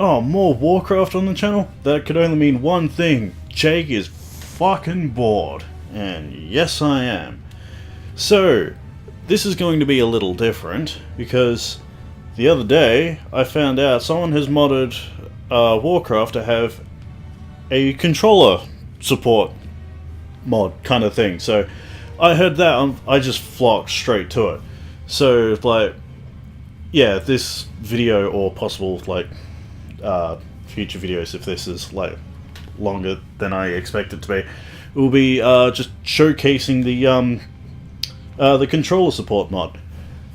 Oh, more Warcraft on the channel? That could only mean one thing. Jake is fucking bored. And yes, I am. So, this is going to be a little different, because the other day I found out someone has modded Warcraft to have a controller support mod kind of thing. So, I heard that, I just flocked straight to it. So, like, yeah, this video, or possible, like, future videos, if this is, like, longer than I expect it to be, will be just showcasing the controller support mod.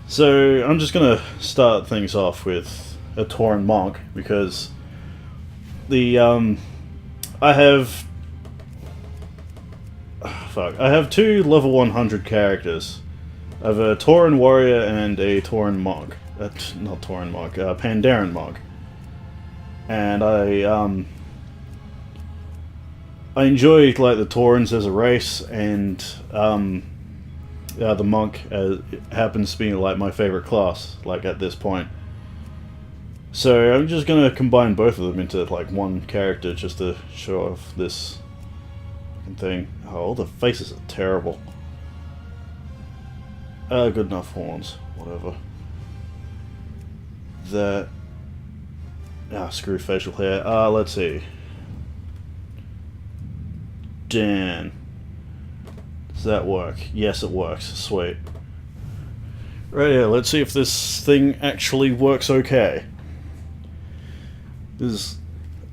So I'm just gonna start things off with a Tauren monk, because the I have two level 100 characters. I have a Tauren warrior and a Tauren monk. Not Tauren monk, Pandaren monk. And I enjoy, like, the Taurens as a race, and the monk happens to be, like, my favorite class, like, at this point. So I'm just gonna combine both of them into, like, one character just to show off this thing. Oh, the faces are terrible. Good enough horns, whatever. That. Screw facial hair. Let's see. Dan. Does that work? Yes, it works. Sweet. Right, yeah, let's see if this thing actually works okay.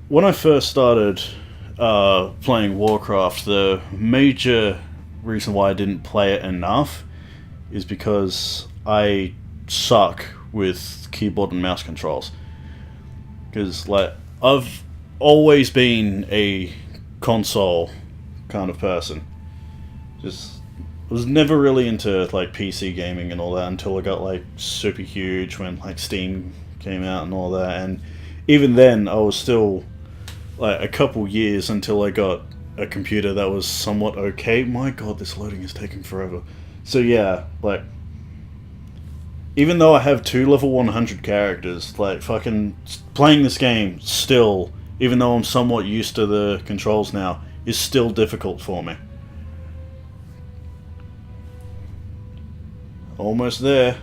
When I first started playing Warcraft, the major reason why I didn't play it enough is because I suck with keyboard and mouse controls. Because, like, I've always been a console kind of person. Just was never really into, like, PC gaming and all that until I got, like, super huge when, like, Steam came out and all that. And even then, I was still, like, a couple years until I got a computer that was somewhat okay. My god, this loading is taking forever. So yeah, like, even though I have two level 100 characters, like, fucking playing this game still, even though I'm somewhat used to the controls now, is still difficult for me. Almost there.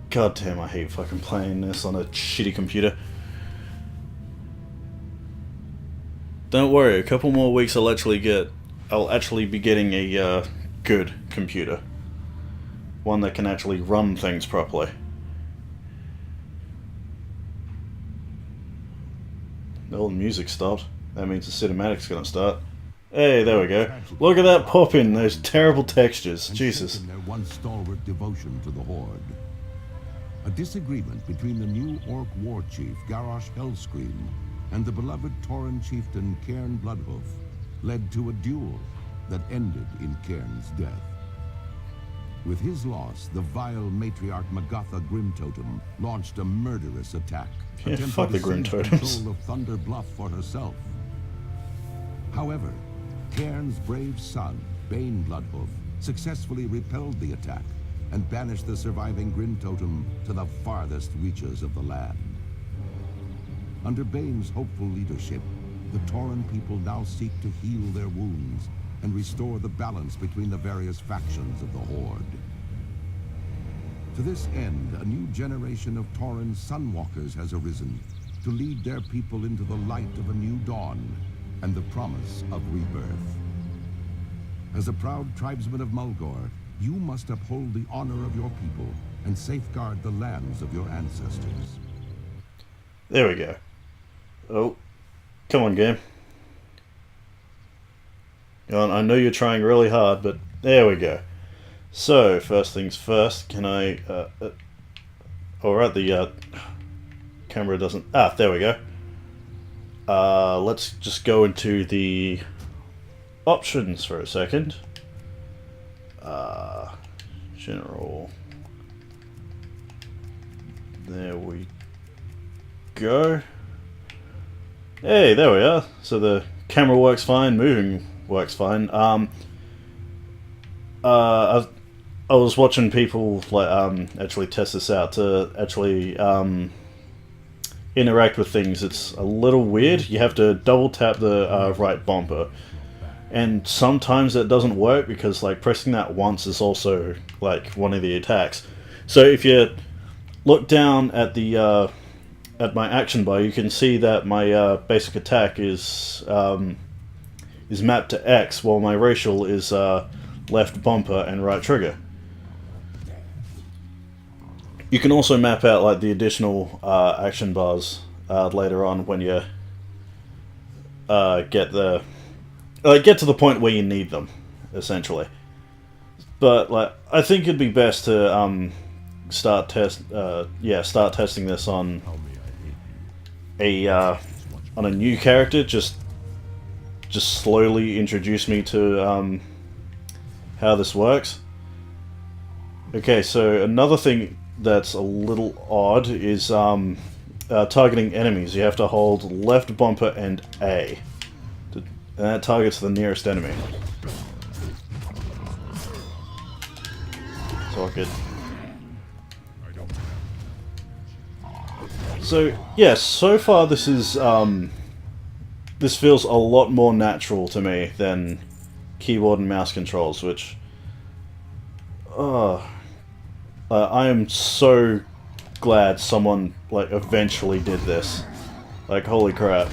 God damn, I hate fucking playing this on a shitty computer. Don't worry, a couple more weeks I'll actually be getting a good computer. One that can actually run things properly. Oh, the music stopped. That means the cinematic's gonna start. Hey, there we go. Look at that pop in, those terrible textures. Jesus. Their once stalwart devotion to the Horde. A disagreement between the new Orc war chief Garrosh Hellscream and the beloved Tauren chieftain Cairn Bloodhoof led to a duel that ended in Cairn's death. With his loss, the vile matriarch Magatha Grimtotem launched a murderous attack, Yeah, fuck the attempting to seize Grimtotems. control of Thunder Bluff for herself. However, Cairn's brave son, Bane Bloodhoof, successfully repelled the attack and banished the surviving Grimtotem to the farthest reaches of the land. Under Bane's hopeful leadership, the Tauren people now seek to heal their wounds and restore the balance between the various factions of the Horde. To this end, a new generation of Tauren Sunwalkers has arisen to lead their people into the light of a new dawn and the promise of rebirth. As a proud tribesman of Mulgore, you must uphold the honor of your people and safeguard the lands of your ancestors. There we go. Oh, come on, game. I know you're trying really hard, but there we go. So, first things first, can I... Alright, the camera doesn't... there we go. Let's just go into the options for a second. General. There we go. Hey, there we are. So the camera works fine, moving works fine. I was watching people like actually test this out to actually interact with things, it's a little weird. You have to double tap the right bumper. And sometimes that doesn't work because like pressing that once is also like one of the attacks. So if you look down at the at my action bar, you can see that my basic attack is mapped to X, while my racial is left bumper and right trigger. You can also map out like the additional action bars later on when you get the get to the point where you need them, essentially. But like, I think it'd be best to start testing this on a new character. Just slowly introduce me to how this works. Okay, so another thing that's a little odd is targeting enemies. You have to hold left bumper and A. And that targets the nearest enemy. So I could... So, yes, so far this is, this feels a lot more natural to me than keyboard and mouse controls, which... I am so glad someone, like, eventually did this. Like, holy crap.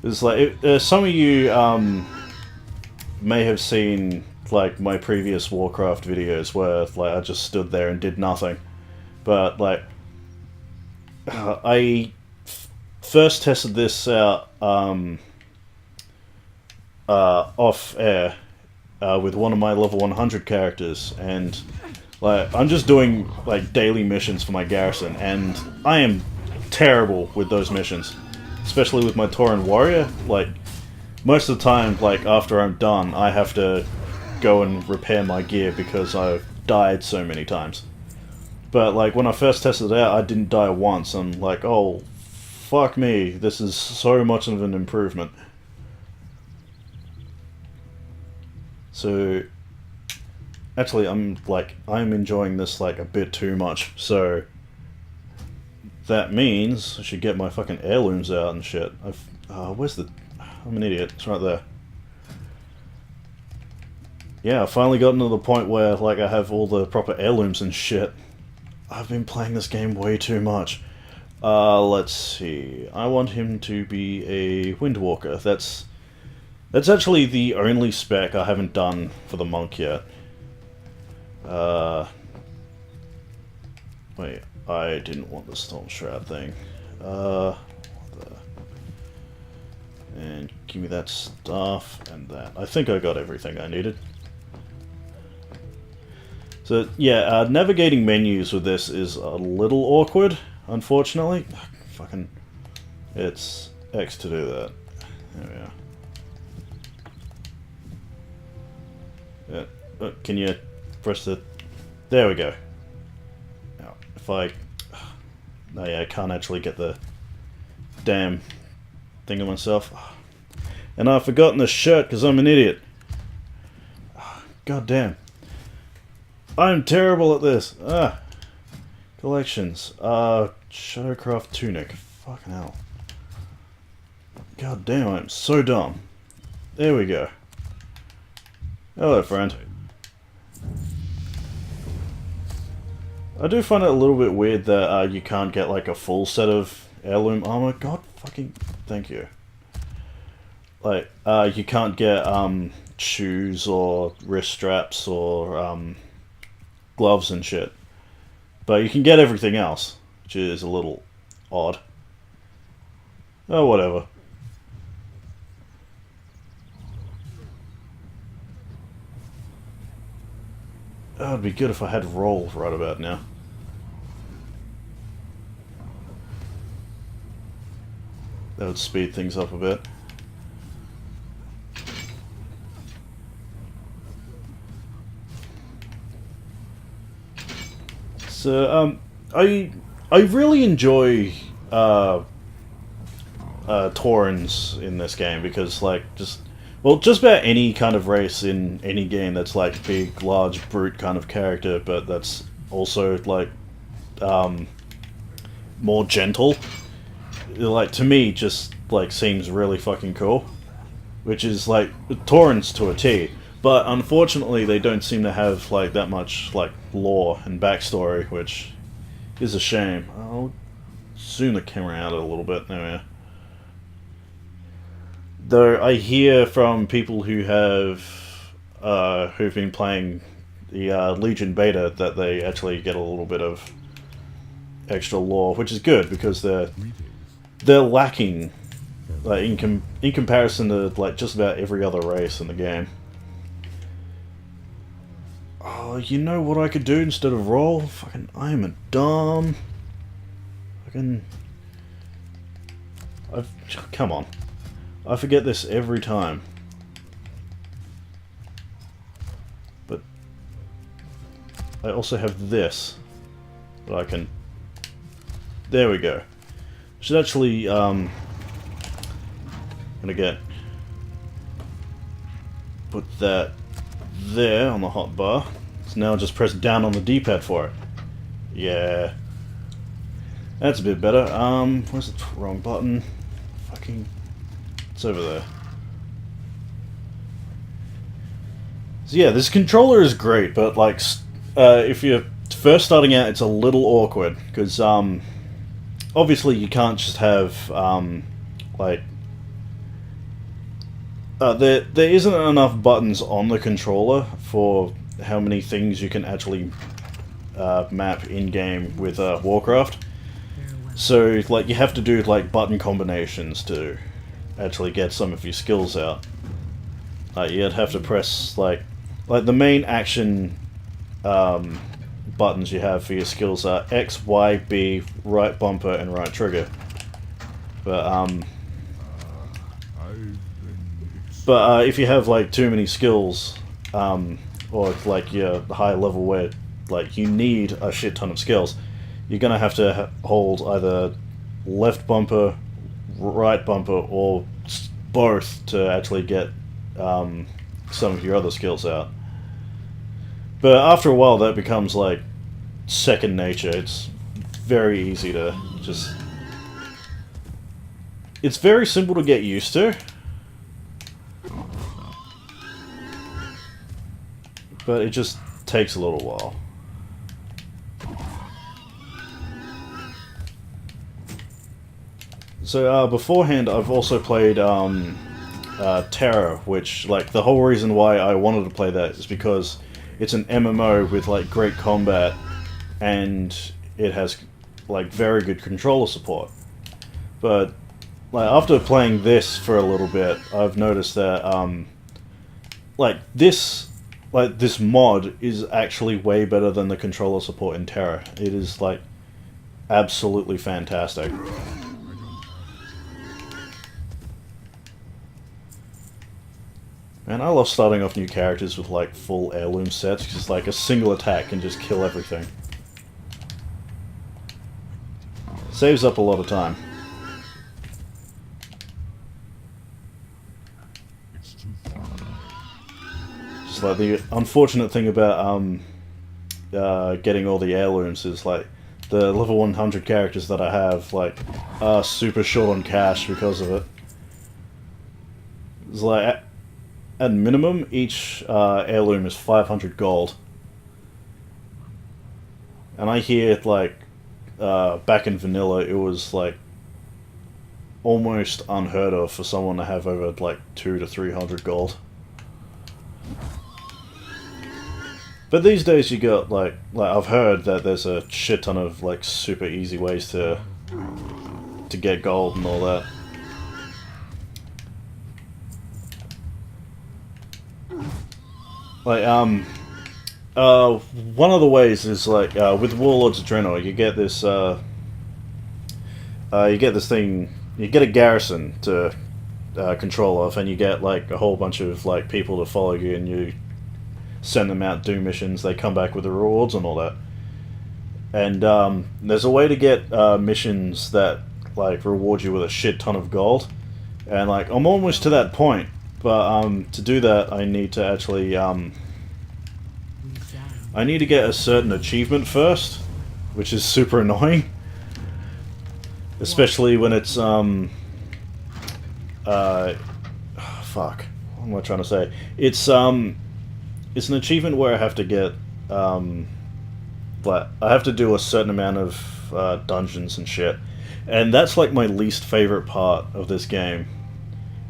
It's like, some of you, may have seen, like, my previous Warcraft videos where, like, I just stood there and did nothing. But, like, I first tested this out, off air with one of my level 100 characters, and like I'm just doing like daily missions for my garrison, and I am terrible with those missions, especially with my Tauren warrior. Like most of the time, like after I'm done, I have to go and repair my gear because I've died so many times. But like when I first tested it out, I didn't die once. I'm like, oh fuck me, this is so much of an improvement. So, actually, I'm enjoying this like a bit too much. So that means I should get my fucking heirlooms out and shit. Where's the? I'm an idiot. It's right there. Yeah, I've finally gotten to the point where like I have all the proper heirlooms and shit. I've been playing this game way too much. Let's see. I want him to be a Windwalker. That's actually the only spec I haven't done for the monk yet. Wait, I didn't want the Storm Shroud thing. And give me that stuff and that. I think I got everything I needed. So yeah, navigating menus with this is a little awkward, unfortunately. Fucking, it's X to do that. There we are. Can you press the... There we go. Now, if I... No, yeah, I can't actually get the damn thing of myself. And I've forgotten the shirt because I'm an idiot. God damn. I'm terrible at this. Collections. Shadowcraft tunic. Fucking hell. God damn, I'm so dumb. There we go. Hello, friend. I do find it a little bit weird that you can't get like a full set of heirloom armor. God fucking thank you. Like, you can't get shoes or wrist straps or gloves and shit. But you can get everything else, which is a little odd. Oh, whatever. Oh, it'd be good if I had roll right about now. That would speed things up a bit. So, I really enjoy Taurens in this game because, like, just Well, just about any kind of race in any game that's like big, large, brute kind of character, but that's also like more gentle. Like to me, just like seems really fucking cool, which is like Taurens to a T. But unfortunately, they don't seem to have like that much like lore and backstory, which is a shame. I'll zoom the camera out a little bit. There we are. Though I hear from people who have who've been playing the Legion beta that they actually get a little bit of extra lore, which is good because they're lacking like in comparison to like just about every other race in the game. Oh, you know what I could do instead of roll? Fucking, I am a dumb. Fucking. Come on. I forget this every time. But I also have this that I can. There we go. Should actually gonna put that there on the hotbar. So now just press down on the D-pad for it. Yeah. That's a bit better. Where's the wrong button? Fucking... It's over there. So yeah, this controller is great, but like, if you're first starting out, it's a little awkward, because obviously you can't just have, like... there isn't enough buttons on the controller for how many things you can actually map in-game with Warcraft. So, like, you have to do, like, button combinations to actually get some of your skills out. You'd have to press, like the main action buttons you have for your skills are X, Y, B, right bumper, and right trigger. But if you have, like, too many skills, or, like, you're high level where, like, you need a shit ton of skills, you're gonna have to hold either left bumper, right bumper, or both to actually get some of your other skills out. But after a while, that becomes, like, second nature. It's very easy to just... It's very simple to get used to. But it just takes a little while. So, beforehand, I've also played, Terra, which, like, the whole reason why I wanted to play that is because it's an MMO with, like, great combat, and it has, like, very good controller support. But, like, after playing this for a little bit, I've noticed that, this mod is actually way better than the controller support in Terra. It is, like, absolutely fantastic. Man, I love starting off new characters with, like, full heirloom sets, because, like, a single attack can just kill everything. Saves up a lot of time. Just like, the unfortunate thing about, getting all the heirlooms is, like, the level 100 characters that I have, like, are super short on cash because of it. It's like... At minimum, each heirloom is 500 gold. And I hear, like, back in vanilla, it was, like, almost unheard of for someone to have over, like, 200 to 300 gold. But these days you got, like I've heard that there's a shit ton of, like, super easy ways to get gold and all that. Like, one of the ways is, like, with Warlords of Draenor, you get this, thing, you get a garrison to, control of, and you get, like, a whole bunch of, like, people to follow you, and you send them out, do missions, they come back with the rewards and all that. And, there's a way to get, missions that, like, reward you with a shit ton of gold, and, like, I'm almost to that point, But to do that, I need to actually I need to get a certain achievement first, which is super annoying, especially when it's fuck. What am I trying to say? It's an achievement where I have to get but I have to do a certain amount of dungeons and shit, and that's like my least favorite part of this game,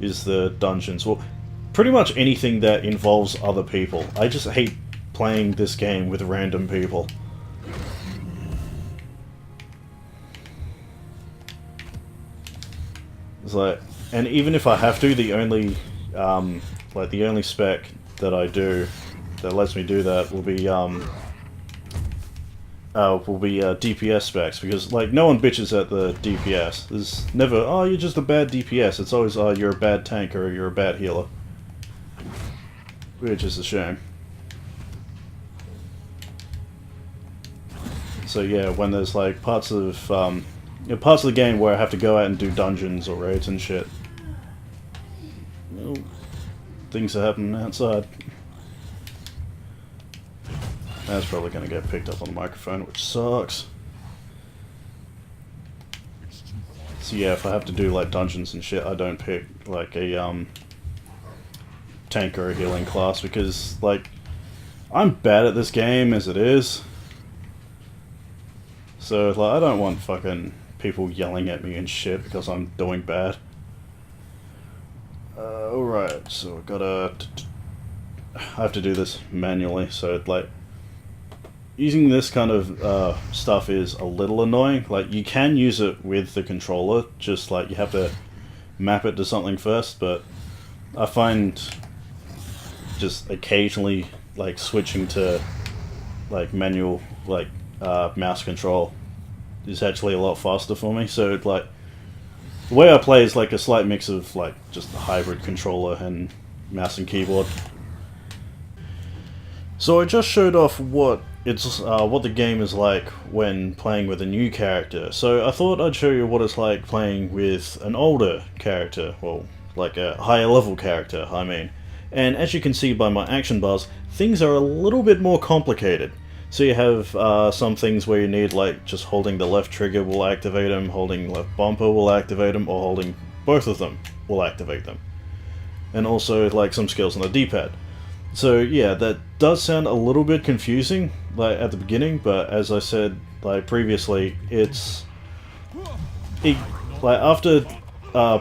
is the dungeons. Well, pretty much anything that involves other people. I just hate playing this game with random people. It's like, and even if I have to, the only the only spec that I do that lets me do that will be DPS specs, because like no one bitches at the DPS. There's never, oh, you're just a bad DPS. It's always, oh, you're a bad tank or you're a bad healer, which is a shame. So yeah, when there's like parts of the game where I have to go out and do dungeons or raids and shit, well, things are happening outside. That's probably going to get picked up on the microphone, which sucks. So yeah, if I have to do like dungeons and shit, I don't pick like a tank or a healing class, because like I'm bad at this game as it is. So like I don't want fucking people yelling at me and shit because I'm doing bad. Alright, so I have to do this manually, so like using this kind of stuff is a little annoying. Like, you can use it with the controller, just like you have to map it to something first, but I find just occasionally like switching to like manual like mouse control is actually a lot faster for me. So like the way I play is like a slight mix of like just a hybrid controller and mouse and keyboard. So I just showed off what the game is like when playing with a new character. So I thought I'd show you what it's like playing with an older character, well, like a higher level character, I mean. And as you can see by my action bars, things are a little bit more complicated. So you have some things where you need like just holding the left trigger will activate them, holding left bumper will activate them, or holding both of them will activate them. And also like some skills on the D-pad. So yeah, that does sound a little bit confusing like at the beginning, but as I said like previously, like after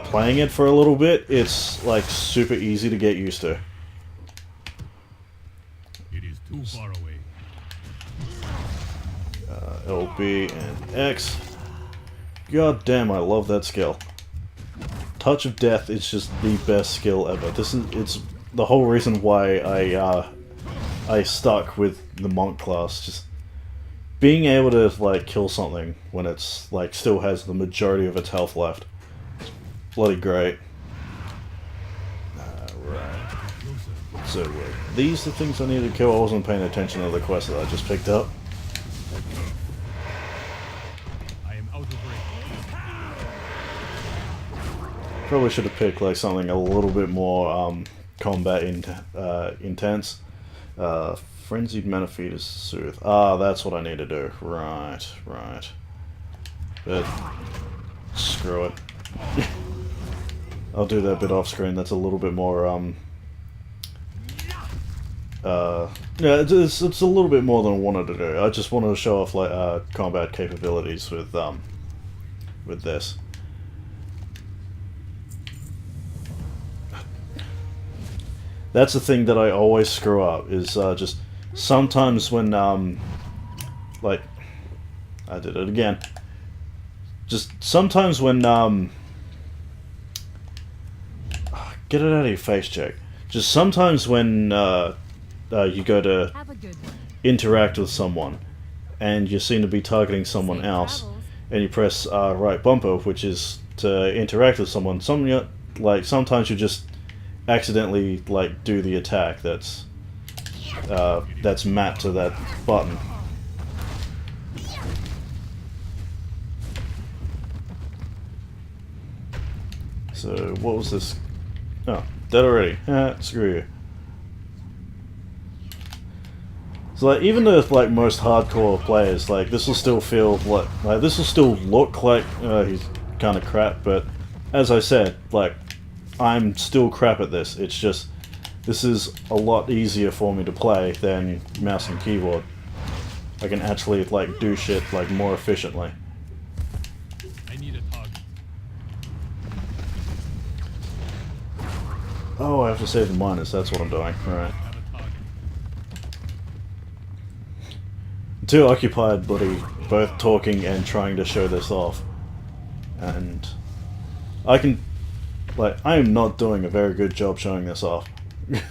playing it for a little bit, it's like super easy to get used to. It is too far away. LB and X. God damn, I love that skill. Touch of Death is just the best skill ever. It's the whole reason why I stuck with the monk class. Just being able to like kill something when it's like still has the majority of its health left. It's bloody great. Right. So these are the things I need to kill. I wasn't paying attention to the quest that I just picked up. I am out of range. Probably should have picked like something a little bit more combat intense. Frenzied Manifetus Soothe. Ah, that's what I need to do. Right. But screw it. I'll do that bit off screen. That's a little bit more yeah, it's a little bit more than I wanted to do. I just wanted to show off like combat capabilities with this. That's the thing that I always screw up, is just sometimes when like I did it again. Just sometimes when get it out of your face, Jake. Just sometimes when you go to interact with someone and you seem to be targeting someone else, and you press right bumper, which is to interact with someone. Sometimes you just accidentally like do the attack that's mapped to that button. So what was this? Oh, dead already. Screw you. So like, even the like most hardcore players, like this will still feel like this will still look like he's kind of crap. But as I said, like I'm still crap at this. It's just this is a lot easier for me to play than mouse and keyboard. I can actually like do shit like more efficiently. I need a target. Oh, I have to save the miners. That's what I'm doing. All right. Have a target. I'm too occupied, buddy, both talking and trying to show this off. And I can, like, I am not doing a very good job showing this off. That's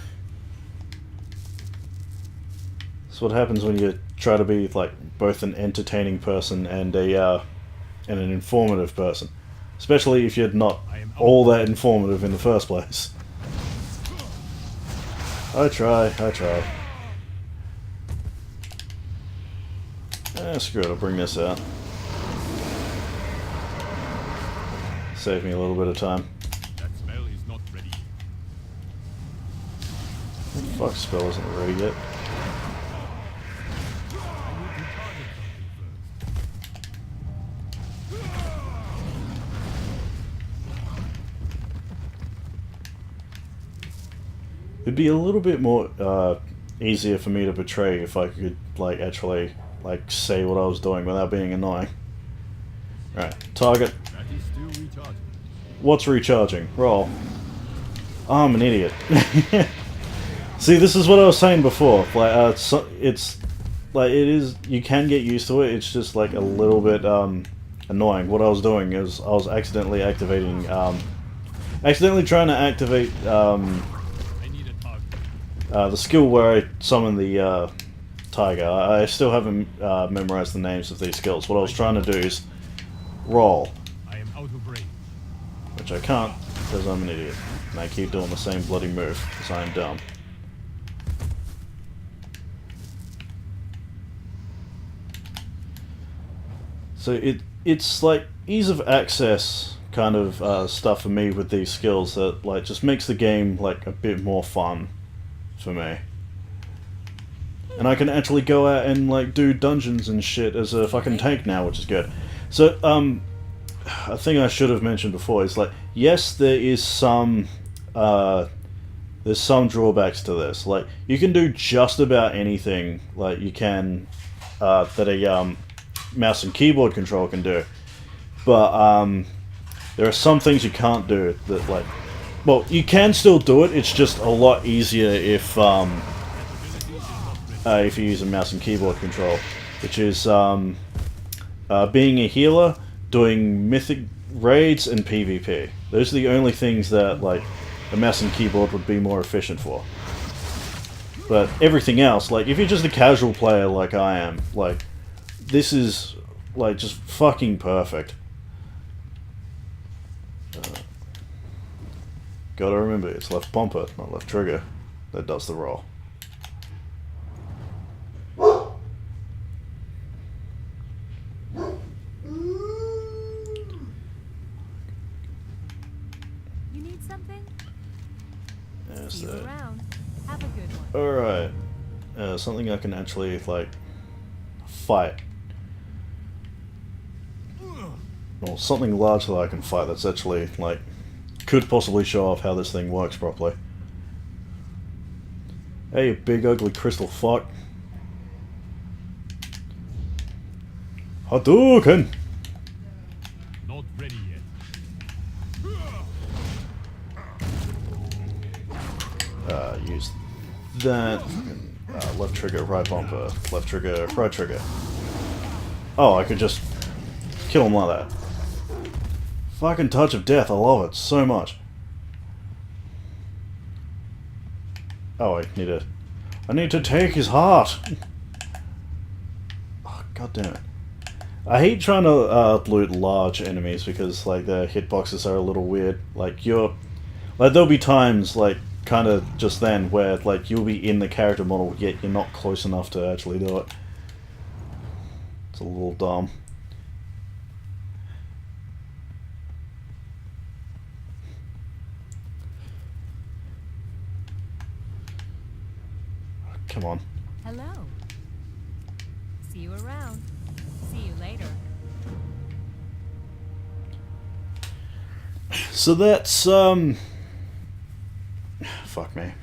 what happens when you try to be like both an entertaining person and an informative person, especially if you're not all that informative in the first place. I try. Screw it, I'll bring this out. Save me a little bit of time. That spell is not ready. The fuck spell isn't ready yet. It'd be a little bit more easier for me to portray if I could like actually like say what I was doing without being annoying. Right, target. That is still recharging. What's recharging? Roll. Oh, I'm an idiot. See, this is what I was saying before. Like, it's like it is. You can get used to it. It's just like a little bit annoying. What I was doing is I was accidentally activating, accidentally trying to activate I need a target. the skill where I summon the tiger. I still haven't memorized the names of these skills. What I was trying to do is roll, I am out of range. which I can't because I'm an idiot. And I keep doing the same bloody move because I'm dumb. So it's like ease of access kind of stuff for me with these skills that like just makes the game like a bit more fun for me. And I can actually go out and like do dungeons and shit as a fucking tank now, which is good. So a thing I should have mentioned before is like, yes, there is some there's some drawbacks to this. Like you can do just about anything like you can that a mouse and keyboard control can do, but there are some things you can't do that like, well, you can still do it. It's just a lot easier if you use a mouse and keyboard control, which is being a healer, doing mythic raids, and PvP. Those are the only things that like a mouse and keyboard would be more efficient for. But everything else, like if you're just a casual player like I am, like this is like just fucking perfect. Gotta remember, it's left bumper, not left trigger, that does the roll. You need something? There's See you that. around. Have a good one. Alright. Something I can actually, like, fight. Or something large that I can fight that's actually, like, could possibly show off how this thing works properly. Hey, you big ugly crystal fuck. Hadouken! Not ready yet. Use that. Left trigger, right bumper. Left trigger, right trigger. Oh, I could just kill him like that. Fucking touch of death, I love it so much. Oh, I need to take his heart. Oh, god damn it. I hate trying to loot large enemies because like their hitboxes are a little weird. Like there'll be times like kind of just then where like you'll be in the character model yet you're not close enough to actually do it. It's a little dumb. Come on. Hello. See you around. See you later. So that's, fuck me.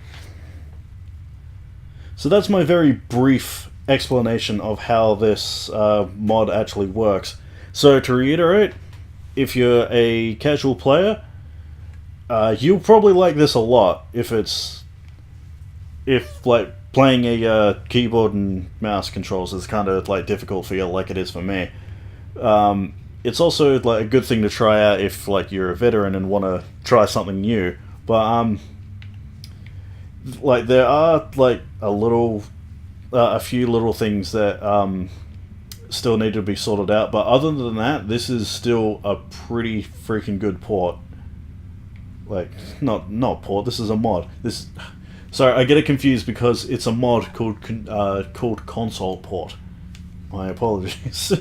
So that's my very brief explanation of how this mod actually works. So to reiterate, if you're a casual player, you'll probably like this a lot if like playing a keyboard and mouse controls is kind of like difficult for you like it is for me. It's also like a good thing to try out if like you're a veteran and want to try something new. But like there are like a few little things that still need to be sorted out. But other than that, this is still a pretty freaking good port. Like not port. This is a mod. Sorry, I get it confused because it's a mod called console port. My apologies.